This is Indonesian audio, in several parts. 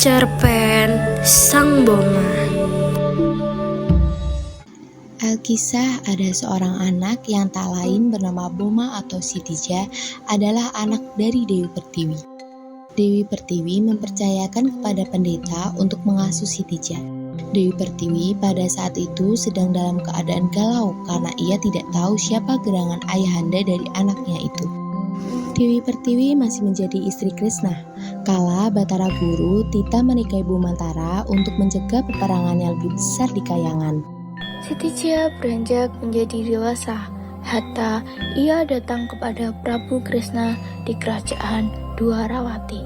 Cerpen Sang Boma. Alkisah ada seorang anak yang tak lain bernama Boma atau Si Tija adalah anak dari Dewi Pertiwi. Dewi Pertiwi mempercayakan kepada pendeta untuk mengasuh Si Tija. Dewi Pertiwi pada saat itu sedang dalam keadaan galau karena ia tidak tahu siapa gerangan ayahanda dari anaknya itu. Dewi Pertiwi masih menjadi istri Krishna. Kala Batara Guru, Tita menikahi Bumantara untuk mencegah peperangan yang lebih besar di Kayangan. Si Tija beranjak menjadi dewasa, hatta ia datang kepada Prabu Krishna di kerajaan Dwarawati.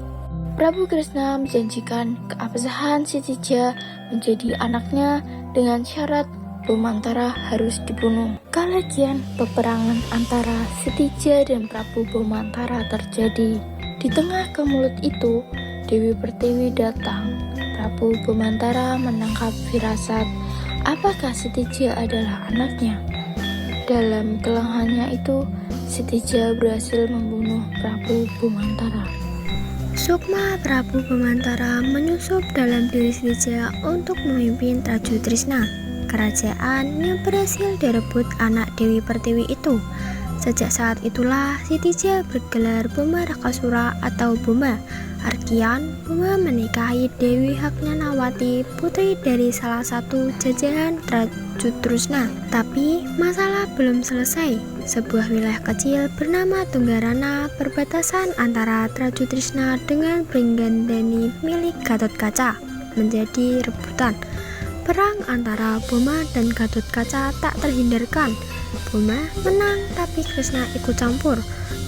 Prabu Krishna menjanjikan keabsahan Si Tija menjadi anaknya dengan syarat Bumantara harus dibunuh. Kemudian peperangan antara Si Tija dan Prabu Bumantara terjadi. Di tengah kemulut itu, Dewi Pertiwi datang. Prabu Bumantara menangkap firasat apakah Si Tija adalah anaknya. Dalam kelemahannya itu, Si Tija berhasil membunuh Prabu Bumantara. Sukma Prabu Bumantara menyusup dalam diri Si Tija untuk memimpin Traju Trisna, kerajaan yang berhasil direbut anak Dewi Pertiwi itu. Sejak saat itulah Si Tija bergelar Boma Rakasura atau Boma. Arkian, Boma menikahi Dewi Haknyanawati, putri dari salah satu jajahan Trajutrusna. Tapi masalah belum selesai. Sebuah wilayah kecil bernama Tunggarana, perbatasan antara Trajutrisna dengan Pringgandani milik Gatotkaca, menjadi rebutan. Perang antara Boma dan Gatotkaca tak terhindarkan. Boma menang, tapi Krishna ikut campur.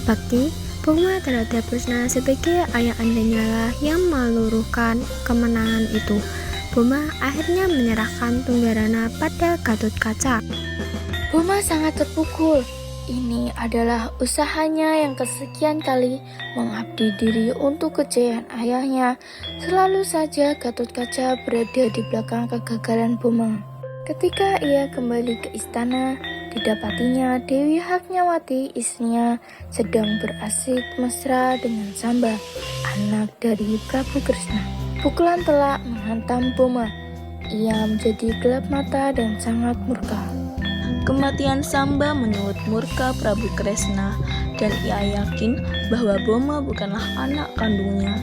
Bakti Boma terhadap Krishna sebagai ayah andanya lah yang meluruhkan kemenangan itu. Boma akhirnya menyerahkan Tunggarana pada Gatotkaca. Boma sangat terpukul. Ini adalah usahanya yang kesekian kali mengabdi diri untuk kejayaan ayahnya. Selalu saja Gatotkaca berada di belakang kegagalan Boma. Ketika ia kembali ke istana, didapatinya Dewi Haknyawati, istrinya, sedang berasik mesra dengan Samba, anak dari Prabu Krishna. Pukulan telak menghantam Boma. Ia menjadi gelap mata dan sangat murka. Kematian Samba menyulut murka Prabu Krishna dan ia yakin bahwa Boma bukanlah anak kandungnya.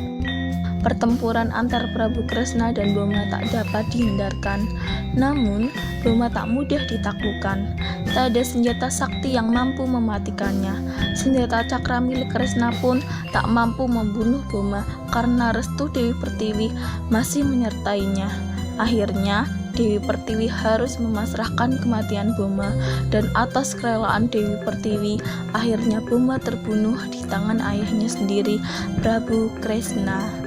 Pertempuran antar Prabu Krishna dan Boma tak dapat dihindarkan. Namun, Boma tak mudah ditaklukkan. Tak ada senjata sakti yang mampu mematikannya. Senjata cakra milik Krishna pun tak mampu membunuh Boma karena restu Dewi Pertiwi masih menyertainya. Akhirnya, Dewi Pertiwi harus memasrahkan kematian Boma, dan atas kerelaan Dewi Pertiwi, akhirnya Boma terbunuh di tangan ayahnya sendiri, Prabu Krishna.